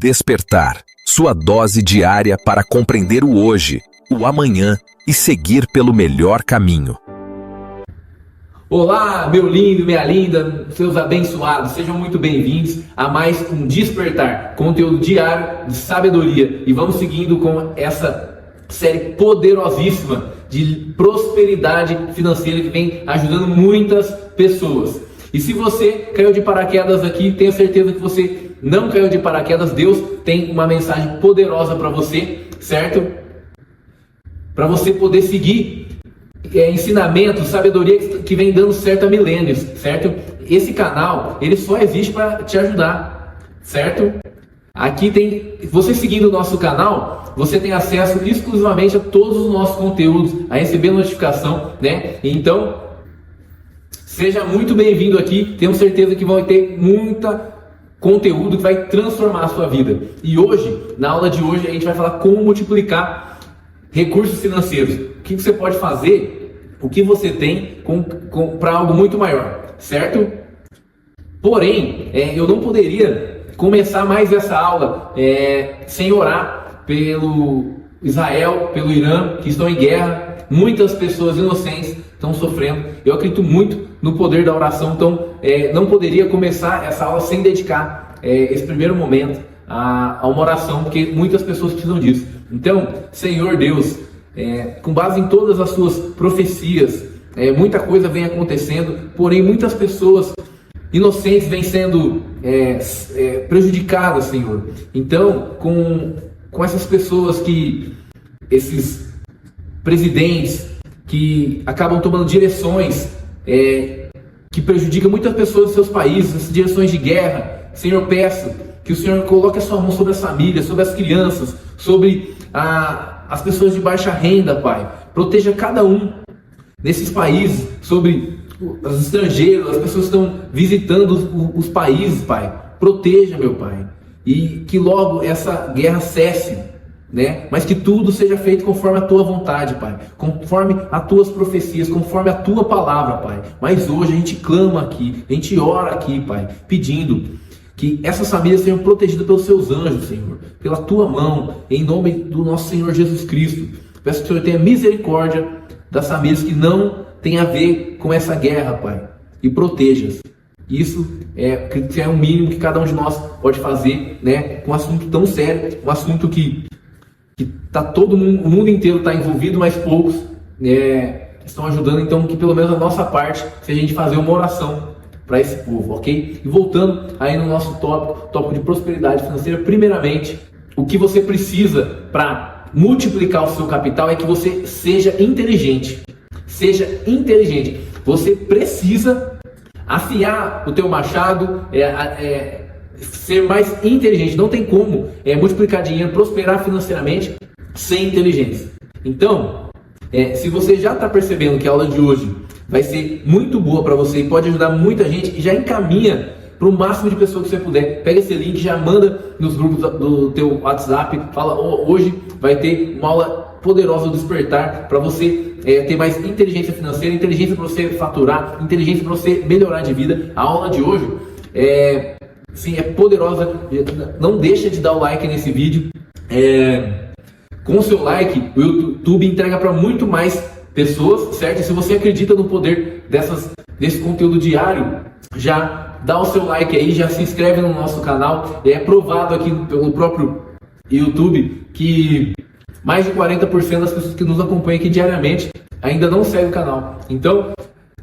Despertar, sua dose diária para compreender o hoje, o amanhã e seguir pelo melhor caminho. Olá, meu lindo, minha linda, seus abençoados, sejam muito bem-vindos a mais um Despertar, conteúdo diário de sabedoria. E vamos seguindo com essa série poderosíssima de prosperidade financeira que vem ajudando muitas pessoas. E se você caiu de paraquedas aqui, tenho certeza que você não caiu de paraquedas. Deus tem uma mensagem poderosa para você, certo? Para você poder seguir ensinamentos, sabedoria que vem dando certo há milênios, certo? Esse canal, ele só existe para te ajudar, certo? Aqui tem, você seguindo o nosso canal, você tem acesso exclusivamente a todos os nossos conteúdos, a receber notificação, né? Então, seja muito bem-vindo aqui. Tenho certeza que vai ter muita conteúdo que vai transformar a sua vida. E hoje, na aula de hoje, a gente vai falar como multiplicar recursos financeiros. O que você pode fazer, o que você tem para algo muito maior, certo? Porém, eu não poderia começar mais essa aula sem orar pelo Israel, pelo Irã, que estão em guerra. Muitas pessoas inocentes estão sofrendo. Eu acredito muito no poder da oração, então não poderia começar essa aula sem dedicar esse primeiro momento a uma oração, porque muitas pessoas precisam disso. Então, Senhor Deus, com base em todas as suas profecias, muita coisa vem acontecendo, porém muitas pessoas inocentes vêm sendo prejudicadas, Senhor. Então, com essas pessoas esses presidentes que acabam tomando direções que prejudicam muitas pessoas dos seus países, essas direções de guerra, Senhor, peço que o Senhor coloque a sua mão sobre as famílias, sobre as crianças, sobre as pessoas de baixa renda, Pai. Proteja cada um desses países, sobre os estrangeiros, as pessoas que estão visitando os países, Pai. Proteja, meu Pai. E que logo essa guerra cesse, né? Mas que tudo seja feito conforme a tua vontade, Pai, conforme as tuas profecias, conforme a tua palavra, Pai. Mas hoje a gente clama aqui, a gente ora aqui, Pai, pedindo que essas famílias sejam protegidas pelos seus anjos, Senhor, pela tua mão, em nome do nosso Senhor Jesus Cristo. Peço que o Senhor tenha misericórdia das famílias que não têm a ver com essa guerra, Pai, e proteja-as. Isso é o mínimo que cada um de nós pode fazer, né, com um assunto tão sério, um assunto que tá todo mundo, o mundo inteiro está envolvido, mas poucos estão ajudando. Então, que pelo menos a nossa parte seja a gente fazer uma oração para esse povo, ok? E voltando aí no nosso tópico de prosperidade financeira, primeiramente, o que você precisa para multiplicar o seu capital é que você seja inteligente. Seja inteligente. Você precisa afiar o teu machado, ser mais inteligente. Não tem como multiplicar dinheiro, prosperar financeiramente sem inteligência. Então, se você já está percebendo que a aula de hoje vai ser muito boa para você e pode ajudar muita gente, já encaminha para o máximo de pessoas que você puder. Pega esse link, já manda nos grupos do teu WhatsApp, fala, hoje vai ter uma aula poderosa do Despertar para você ter mais inteligência financeira, inteligência para você faturar, inteligência para você melhorar de vida. A aula de hoje sim, é poderosa. Não deixa de dar o like nesse vídeo. Com o seu like, o YouTube entrega para muito mais pessoas, certo? E se você acredita no poder desse conteúdo diário, já dá o seu like aí, já se inscreve no nosso canal. É provado aqui pelo próprio YouTube que mais de 40% das pessoas que nos acompanham aqui diariamente ainda não seguem o canal. Então,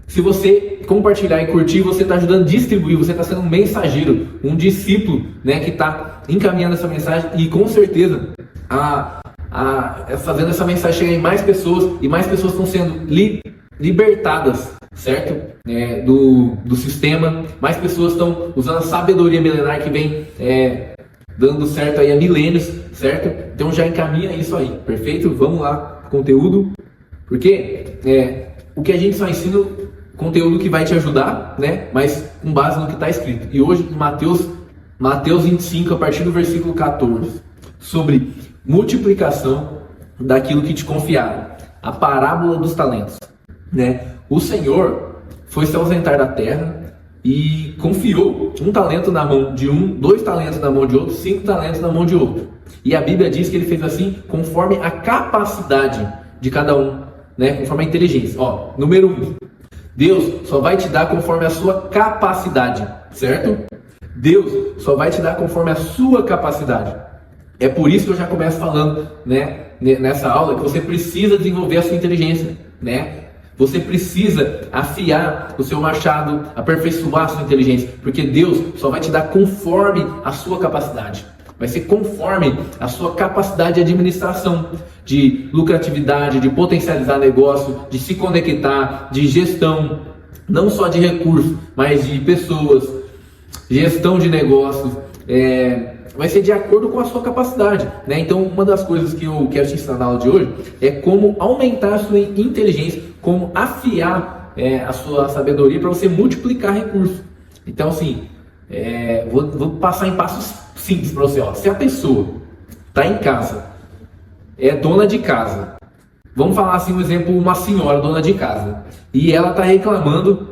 se você compartilhar e curtir, você está ajudando a distribuir, você está sendo um mensageiro, um discípulo, né, que está encaminhando essa mensagem e com certeza fazendo essa mensagem chegar em mais pessoas e mais pessoas estão sendo libertadas, certo? Do sistema, mais pessoas estão usando a sabedoria milenar que vem dando certo aí há milênios, certo? Então já encaminha isso aí, perfeito? Vamos lá, conteúdo, porque o que a gente só ensina conteúdo que vai te ajudar, né? Mas com base no que está escrito. E hoje, em Mateus 25, a partir do versículo 14, sobre multiplicação daquilo que te confiaram. A parábola dos talentos, né? O Senhor foi se ausentar da terra e confiou um talento na mão de um, 2 talentos na mão de outro, 5 talentos na mão de outro. E a Bíblia diz que ele fez assim conforme a capacidade de cada um, né? Conforme a inteligência. Ó, número 1. Deus só vai te dar conforme a sua capacidade, certo? Deus só vai te dar conforme a sua capacidade. É por isso que eu já começo falando, né, nessa aula, que você precisa desenvolver a sua inteligência, né? Você precisa afiar o seu machado, aperfeiçoar a sua inteligência, porque Deus só vai te dar conforme a sua capacidade. Vai ser conforme a sua capacidade de administração, de lucratividade, de potencializar negócio, de se conectar, de gestão, não só de recursos, mas de pessoas, gestão de negócios. Vai ser de acordo com a sua capacidade, né? Então, uma das coisas que eu quero te ensinar na aula de hoje é como aumentar a sua inteligência, como afiar a sua sabedoria para você multiplicar recursos. Então, assim, vou passar em passos simples para você. Ó. Se a pessoa está em casa, é dona de casa, vamos falar assim um exemplo, uma senhora dona de casa, e ela está reclamando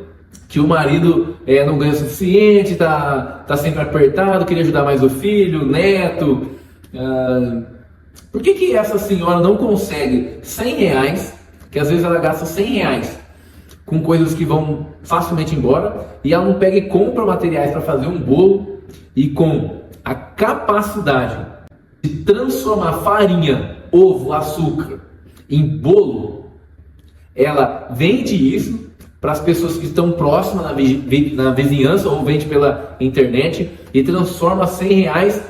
que o marido não ganha o suficiente, tá sempre apertado, queria ajudar mais o filho, o neto. Por que essa senhora não consegue R$100, que às vezes ela gasta R$100 com coisas que vão facilmente embora, e ela não pega e compra materiais para fazer um bolo, e com a capacidade de transformar farinha, ovo, açúcar em bolo, ela vende isso para as pessoas que estão próximas na vizinhança, ou vende pela internet e transforma R$100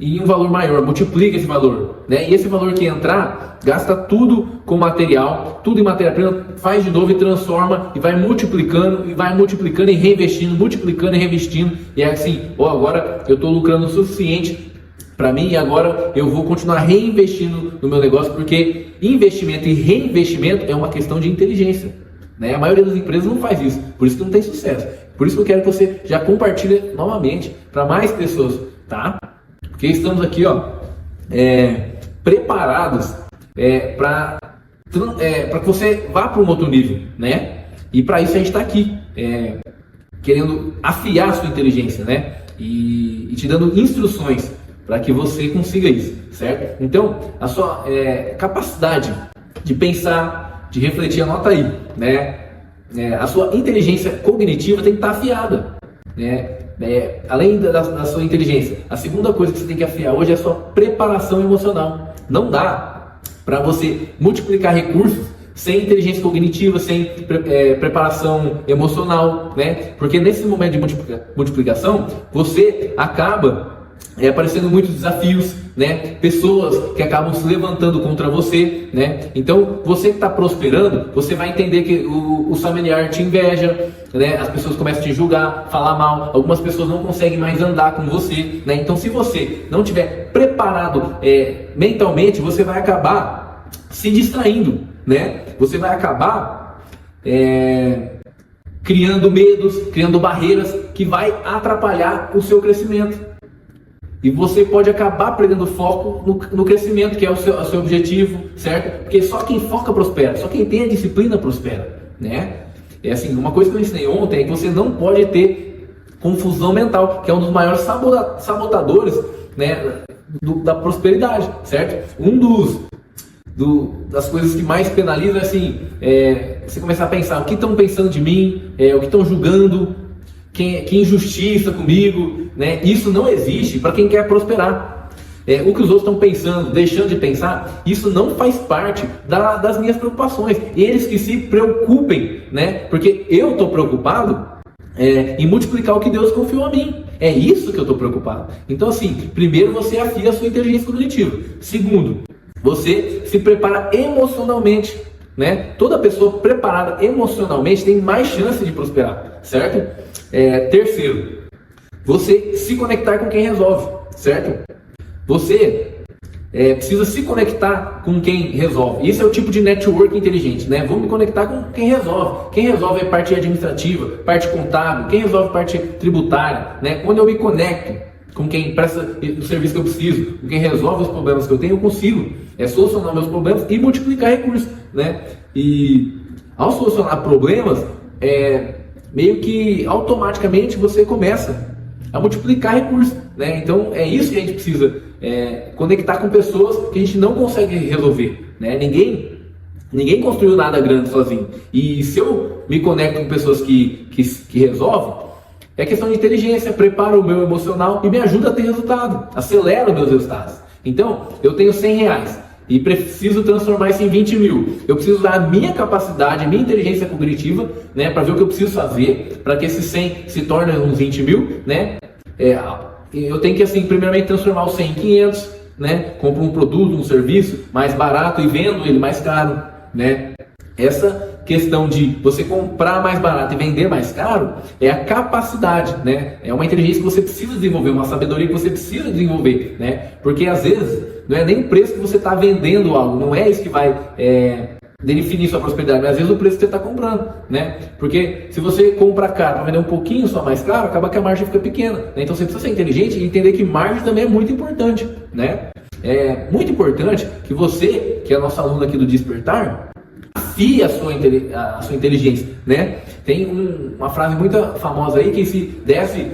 em um valor maior, multiplica esse valor, né? E esse valor que entrar, gasta tudo com material, tudo em matéria-prima, faz de novo e transforma, e vai multiplicando e reinvestindo, multiplicando e reinvestindo, e é assim, agora eu estou lucrando o suficiente para mim, e agora eu vou continuar reinvestindo no meu negócio, porque investimento e reinvestimento é uma questão de inteligência, né? A maioria das empresas não faz isso, por isso que não tem sucesso. Por isso que eu quero que você já compartilhe novamente para mais pessoas, tá? Porque estamos aqui, preparados para que você vá para um outro nível, né? E para isso a gente está aqui, querendo afiar a sua inteligência, né? E te dando instruções para que você consiga isso, certo? Então, a sua capacidade de pensar, de refletir, anota aí, né? A sua inteligência cognitiva tem que estar afiada, né? Além da sua inteligência, a segunda coisa que você tem que afiar hoje é a sua preparação emocional. Não dá para você multiplicar recursos sem inteligência cognitiva, sem preparação emocional, né? Porque nesse momento de multiplicação, você acaba aparecendo muitos desafios, né? Pessoas que acabam se levantando contra você, né? Então, você que está prosperando, você vai entender que o familiar te inveja, né? As pessoas começam a te julgar, falar mal, algumas pessoas não conseguem mais andar com você, né? Então, se você não estiver preparado mentalmente, você vai acabar se distraindo, né? Você vai acabar criando medos, criando barreiras que vai atrapalhar o seu crescimento. E você pode acabar perdendo foco no crescimento, que é o seu objetivo, certo? Porque só quem foca prospera, só quem tem a disciplina prospera, né? Assim, uma coisa que eu ensinei ontem é que você não pode ter confusão mental, que é um dos maiores sabotadores, né, da prosperidade, certo? Das coisas que mais penaliza é assim, você começar a pensar o que estão pensando de mim, o que estão julgando, que injustiça comigo, né? Isso não existe para quem quer prosperar. O que os outros estão pensando, deixando de pensar, isso não faz parte das minhas preocupações. Eles que se preocupem, né? Porque eu estou preocupado em multiplicar o que Deus confiou a mim. É isso que eu estou preocupado. Então, assim, primeiro você afia a sua inteligência cognitiva. Segundo, você se prepara emocionalmente, né? Toda pessoa preparada emocionalmente tem mais chance de prosperar, certo? Terceiro, você se conectar com quem resolve, certo? Você precisa se conectar com quem resolve. Isso é o tipo de network inteligente, né? Vamos me conectar com quem resolve. Quem resolve é parte administrativa, parte contábil, quem resolve parte tributária, né? Quando eu me conecto com quem presta o serviço que eu preciso, com quem resolve os problemas que eu tenho, eu consigo solucionar meus problemas e multiplicar recursos, né? E ao solucionar problemas, meio que automaticamente você começa a multiplicar recursos, né? Então é isso que a gente precisa conectar com pessoas que a gente não consegue resolver, né? Ninguém construiu nada grande sozinho. E se eu me conecto com pessoas que resolvem, é questão de inteligência, prepara o meu emocional e me ajuda a ter resultado, acelera os meus resultados. Então, eu tenho R$100 e preciso transformar isso em 20 mil. Eu preciso usar a minha capacidade, a minha inteligência cognitiva, né, para ver o que eu preciso fazer, para que esses 100 se tornem uns 20 mil, né? Eu tenho que, assim, primeiramente transformar os 100 em 500, né? Compro um produto, um serviço mais barato e vendo ele mais caro, né? Essa questão de você comprar mais barato e vender mais caro é a capacidade, né? É uma inteligência que você precisa desenvolver, uma sabedoria que você precisa desenvolver, né? Porque às vezes não é nem o preço que você está vendendo algo, não é isso que vai definir sua prosperidade, mas às vezes o preço que você está comprando, né? Porque se você compra caro para vender um pouquinho só mais caro, acaba que a margem fica pequena, né? Então você precisa ser inteligente e entender que margem também é muito importante, né? É muito importante que você, que é nosso aluno aqui do Despertar, afie a sua inteligência, né? Tem uma frase muito famosa aí que se desse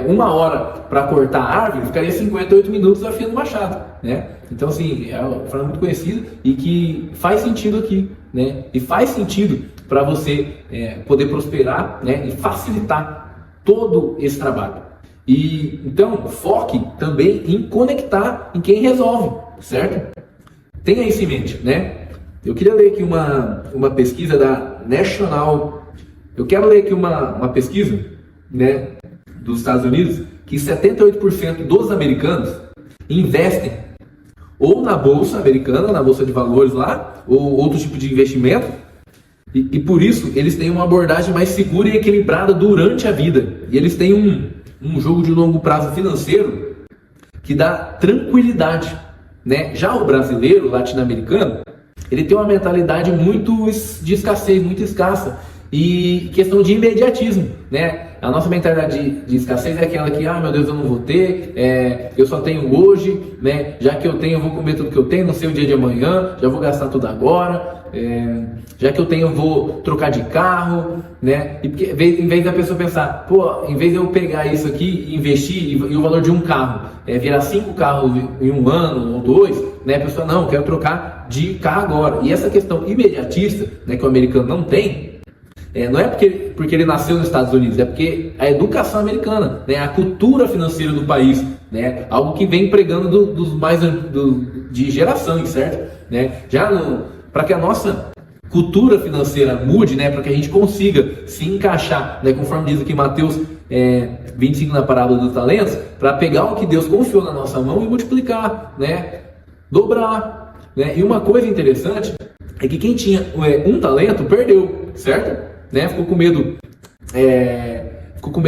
1 hora para cortar a árvore, ficaria 58 minutos afiando o machado, né? Então, assim, é uma frase muito conhecida e que faz sentido aqui, né? E faz sentido para você poder prosperar, né? E facilitar todo esse trabalho. E então, foque também em conectar em quem resolve, certo? Tenha isso em mente, né? Eu queria ler aqui uma pesquisa da National. Eu quero ler aqui uma pesquisa, né, dos Estados Unidos, que 78% dos americanos investem ou na bolsa americana, na bolsa de valores lá, ou outro tipo de investimento, e por isso eles têm uma abordagem mais segura e equilibrada durante a vida. E eles têm um jogo de longo prazo financeiro que dá tranquilidade, né? Já o brasileiro, latino-americano, ele tem uma mentalidade muito de escassez, muito escassa, e questão de imediatismo, né? A nossa mentalidade de escassez é aquela que, meu Deus, eu não vou ter, eu só tenho hoje, né? Já que eu tenho, eu vou comer tudo que eu tenho, não sei o dia de amanhã, já vou gastar tudo agora, já que eu tenho, eu vou trocar de carro, né? E porque, em vez da pessoa pensar, em vez de eu pegar isso aqui e investir, e o valor de um carro virar 5 carros em um ano ou 2, né? A pessoa, não, quero trocar de carro agora. E essa questão imediatista, né, que o americano não tem, não é porque ele nasceu nos Estados Unidos, é porque a educação americana, né, a cultura financeira do país, né, algo que vem pregando de gerações, certo? Né? Para que a nossa cultura financeira mude, né, para que a gente consiga se encaixar, né, conforme diz aqui Mateus 25 na parábola dos talentos, para pegar o que Deus confiou na nossa mão e multiplicar, né, dobrar, né? E uma coisa interessante é que quem tinha um talento perdeu, certo? Né? Ficou com medo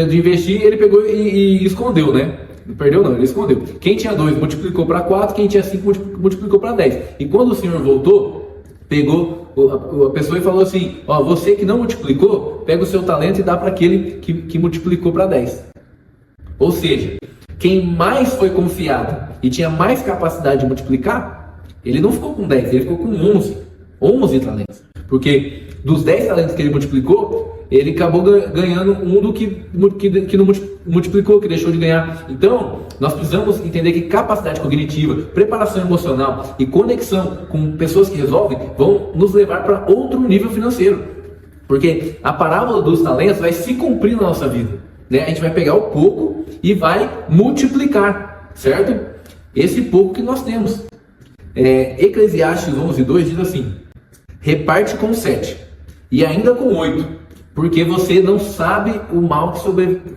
de investir, ele pegou e escondeu, né? Não perdeu não, ele escondeu. Quem tinha 2 multiplicou para 4, quem tinha 5 multiplicou para 10. E quando o Senhor voltou, pegou a pessoa e falou assim, você que não multiplicou, pega o seu talento e dá para aquele que multiplicou para 10. Ou seja, quem mais foi confiado e tinha mais capacidade de multiplicar, ele não ficou com 10, ele ficou com 11 talentos. Porque dos 10 talentos que ele multiplicou, ele acabou ganhando um do que não multiplicou, que deixou de ganhar. Então, nós precisamos entender que capacidade cognitiva, preparação emocional e conexão com pessoas que resolvem vão nos levar para outro nível financeiro. Porque a parábola dos talentos vai se cumprir na nossa vida, né? A gente vai pegar o pouco e vai multiplicar, certo? Esse pouco que nós temos. Eclesiastes 11:2 diz assim: reparte com 7 e ainda com 8, porque você não sabe o mal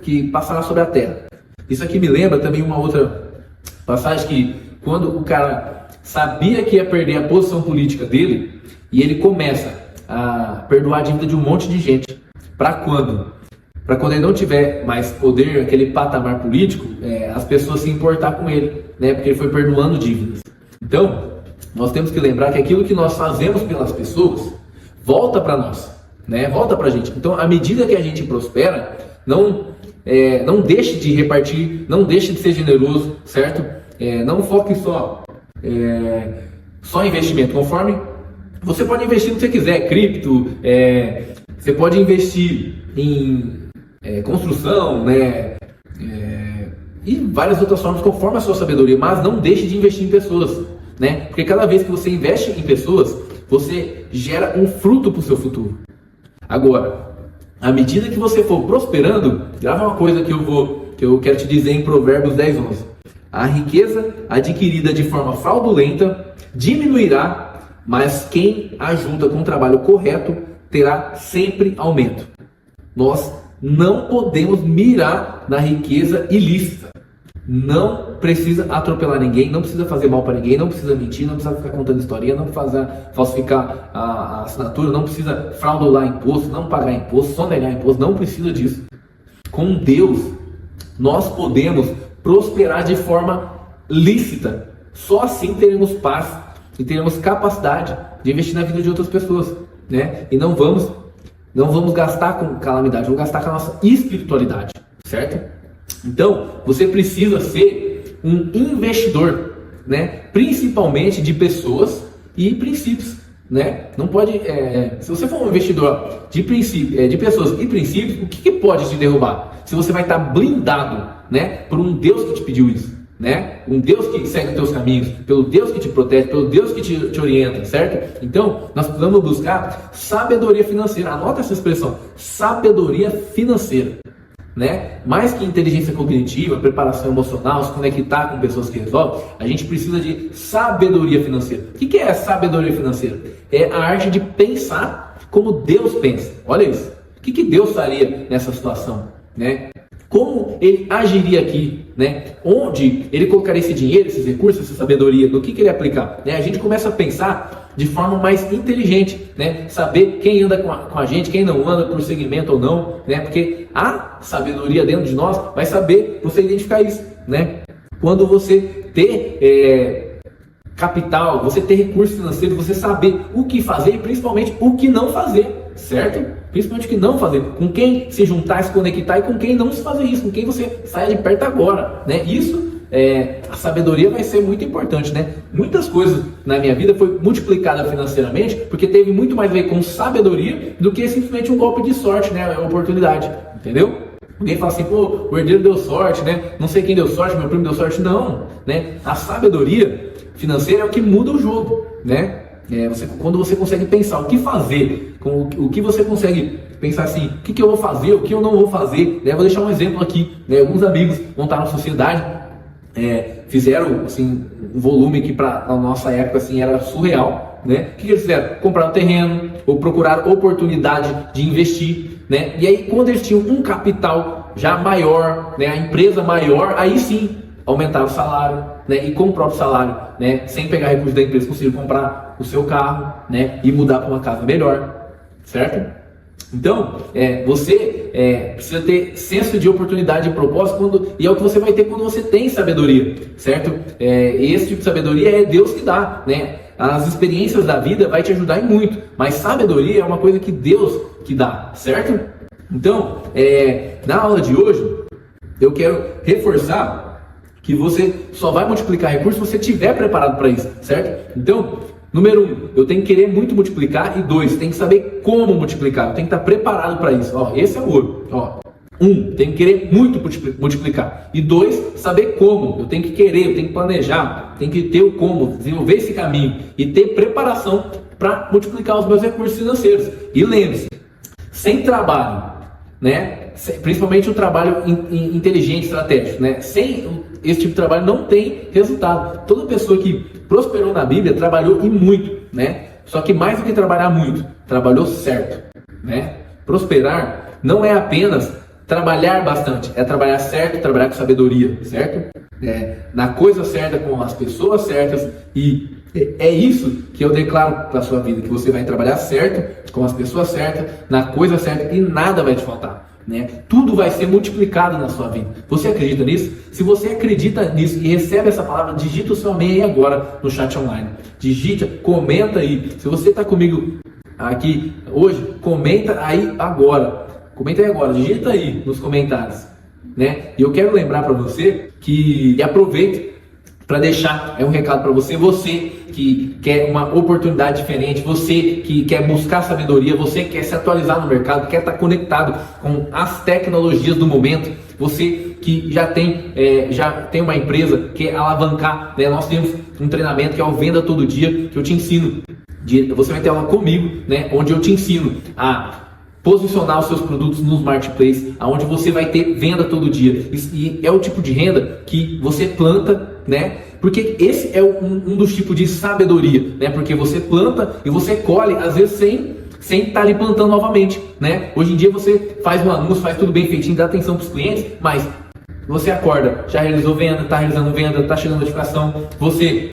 que passará sobre a terra. Isso aqui me lembra também uma outra passagem que quando o cara sabia que ia perder a posição política dele e ele começa a perdoar a dívida de um monte de gente. Para quando? Para quando ele não tiver mais poder, aquele patamar político, as pessoas se importar com ele, né? Porque ele foi perdoando dívidas. Então, nós temos que lembrar que aquilo que nós fazemos pelas pessoas volta para nós, né? Volta para a gente. Então, à medida que a gente prospera, não deixe de repartir, não deixe de ser generoso, certo? Não foque só em investimento. Conforme você pode investir no que você quiser, cripto, você pode investir em construção, né? E várias outras formas conforme a sua sabedoria, mas não deixe de investir em pessoas, né? Porque cada vez que você investe em pessoas, você gera um fruto para o seu futuro. Agora, à medida que você for prosperando, grava uma coisa que eu quero te dizer em Provérbios 10:11. A riqueza adquirida de forma fraudulenta diminuirá, mas quem ajunta com o trabalho correto terá sempre aumento. Nós não podemos mirar na riqueza ilícita. Não precisa atropelar ninguém, não precisa fazer mal para ninguém, não precisa mentir, não precisa ficar contando historinha, não precisa falsificar a assinatura, não precisa fraudular imposto, não pagar imposto, sonegar imposto, não precisa disso. Com Deus, nós podemos prosperar de forma lícita. Só assim teremos paz e teremos capacidade de investir na vida de outras pessoas, né? E não vamos gastar com calamidade, vamos gastar com a nossa espiritualidade, certo? Então, você precisa ser um investidor, né? Principalmente de pessoas e princípios, né? Não pode, se você for um investidor de pessoas e princípios, o que pode te derrubar? Se você vai estar blindado, né? Por um Deus que te pediu isso, né? Um Deus que segue os teus caminhos, pelo Deus que te protege, pelo Deus que te orienta, certo? Então, nós precisamos buscar sabedoria financeira. Anota essa expressão, sabedoria financeira, né? Mais que inteligência cognitiva, preparação emocional, se conectar com pessoas que resolvem, a gente precisa de sabedoria financeira. O que é sabedoria financeira? É a arte de pensar como Deus pensa. Olha isso. O que Deus faria nessa situação, né? Como ele agiria aqui, né? Onde ele colocaria esse dinheiro, esses recursos, essa sabedoria, no que ele ia aplicar, né? A gente começa a pensar de forma mais inteligente, né? Saber quem anda com a gente, quem não anda por segmento ou não, né? Porque a sabedoria dentro de nós vai saber você identificar isso, né? Quando você ter capital, você ter recursos financeiros, você saber o que fazer e principalmente o que não fazer, certo? Principalmente o que não fazer, com quem se juntar, se conectar e com quem não se fazer isso, com quem você saia de perto agora, né? Isso, a sabedoria vai ser muito importante, né? Muitas coisas na minha vida foi multiplicada financeiramente porque teve muito mais a ver com sabedoria do que simplesmente um golpe de sorte, né? Oportunidade, entendeu? Alguém fala assim, pô, o herdeiro deu sorte, né? Não sei quem deu sorte, meu primo deu sorte. Não, né? A sabedoria financeira é o que muda o jogo, né? Quando você consegue pensar o que fazer, o que você consegue pensar assim, o que eu vou fazer, o que eu não vou fazer, né? Vou deixar um exemplo aqui, né? Alguns amigos montaram sociedade, fizeram assim, um volume que para a nossa época assim, era surreal, né? O que eles fizeram? Compraram terreno, ou procuraram oportunidade de investir, né? E aí quando eles tinham um capital já maior, né? A empresa maior, aí sim aumentaram o salário, né? E com o próprio salário, né? Sem pegar recursos da empresa, conseguiram comprar o seu carro, né? E mudar para uma casa melhor, certo? Então, você precisa ter senso de oportunidade e propósito, e é o que você vai ter quando você tem sabedoria, certo? Esse tipo de sabedoria é Deus que dá, né? As experiências da vida vai te ajudar em muito, mas sabedoria é uma coisa que Deus que dá, certo? Então, na aula de hoje, eu quero reforçar que você só vai multiplicar recursos se você estiver preparado para isso, certo? Então, número 1, eu tenho que querer muito multiplicar, e 2, tem que saber como multiplicar, eu tenho que estar preparado para isso. Ó, esse é o ouro. Ó, 1, tenho que querer muito multiplicar, e 2, saber como. Eu tenho que querer, eu tenho que planejar, tenho que ter o como, desenvolver esse caminho e ter preparação para multiplicar os meus recursos financeiros. E lembre-se, sem trabalho, né? Principalmente o trabalho inteligente, estratégico, né? Sem esse tipo de trabalho não tem resultado. Toda pessoa que prosperou na Bíblia trabalhou e muito, né? Só que mais do que trabalhar muito, trabalhou certo, né? Prosperar não é apenas trabalhar bastante, é trabalhar certo, trabalhar com sabedoria, certo? Na coisa certa, com as pessoas certas, e é isso que eu declaro para a sua vida, que você vai trabalhar certo, com as pessoas certas, na coisa certa, e nada vai te faltar, né? Tudo vai ser multiplicado na sua vida. Você acredita nisso? Se você acredita nisso e recebe essa palavra, digita o seu amém aí agora no chat online. Digita, comenta aí. Se você está comigo aqui hoje, comenta aí agora. Comenta aí agora, digita aí nos comentários, né? E eu quero lembrar para você que aproveite para deixar um recado para você, você que quer uma oportunidade diferente, você que quer buscar sabedoria, você que quer se atualizar no mercado, quer estar conectado com as tecnologias do momento, você que já tem uma empresa, quer alavancar, né? Nós temos um treinamento que é o Venda Todo Dia, que eu te ensino, você vai ter aula comigo, né? Onde eu te ensino a posicionar os seus produtos nos marketplace, aonde você vai ter venda todo dia. E é o tipo de renda que você planta, né? Porque esse é um dos tipos de sabedoria, né? Porque você planta e você colhe, às vezes sem estar ali plantando novamente, né? Hoje em dia você faz um anúncio, faz tudo bem feitinho, dá atenção para os clientes, mas você acorda, já realizou venda, está realizando venda, está chegando notificação, você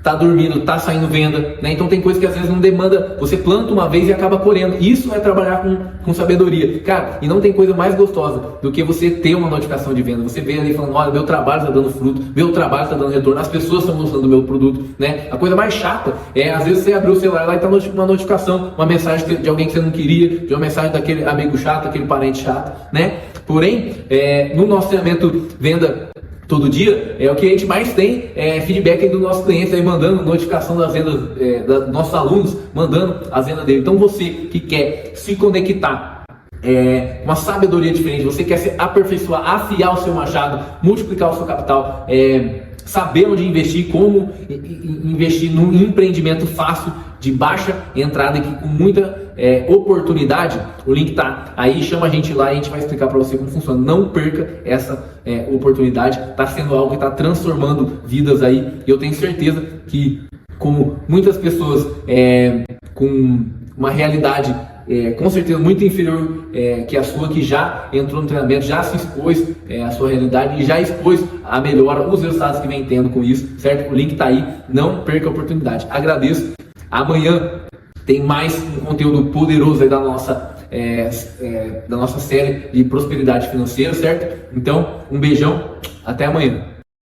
tá dormindo, tá saindo venda, né? Então tem coisa que às vezes não demanda, você planta uma vez e acaba colhendo. Isso é trabalhar com sabedoria, cara. E não tem coisa mais gostosa do que você ter uma notificação de venda. Você vê ali falando, olha, meu trabalho está dando fruto, meu trabalho está dando retorno, as pessoas estão gostando do meu produto, né? A coisa mais chata é às vezes você abrir o celular lá e tá uma notificação, uma mensagem de alguém que você não queria, de uma mensagem daquele amigo chato, aquele parente chato, né? Porém, no nosso treinamento Venda Todo Dia, o que a gente mais tem feedback aí do nosso cliente, aí mandando notificação das vendas, dos nossos alunos, mandando as vendas dele. Então você que quer se conectar, uma sabedoria diferente, você quer se aperfeiçoar, afiar o seu machado, multiplicar o seu capital, saber onde investir, como investir num empreendimento fácil, de baixa entrada e com muita oportunidade, o link tá aí, chama a gente lá e a gente vai explicar para você como funciona. Não perca essa oportunidade, tá sendo algo que está transformando vidas aí, e eu tenho certeza que, como muitas pessoas com uma realidade com certeza muito inferior que a sua, que já entrou no treinamento, já se expôs à sua realidade e já expôs a melhora, os resultados que vem tendo com isso, certo? O link tá aí, não perca a oportunidade. Agradeço. Amanhã tem mais um conteúdo poderoso aí da nossa série de prosperidade financeira, certo? Então, um beijão, até amanhã.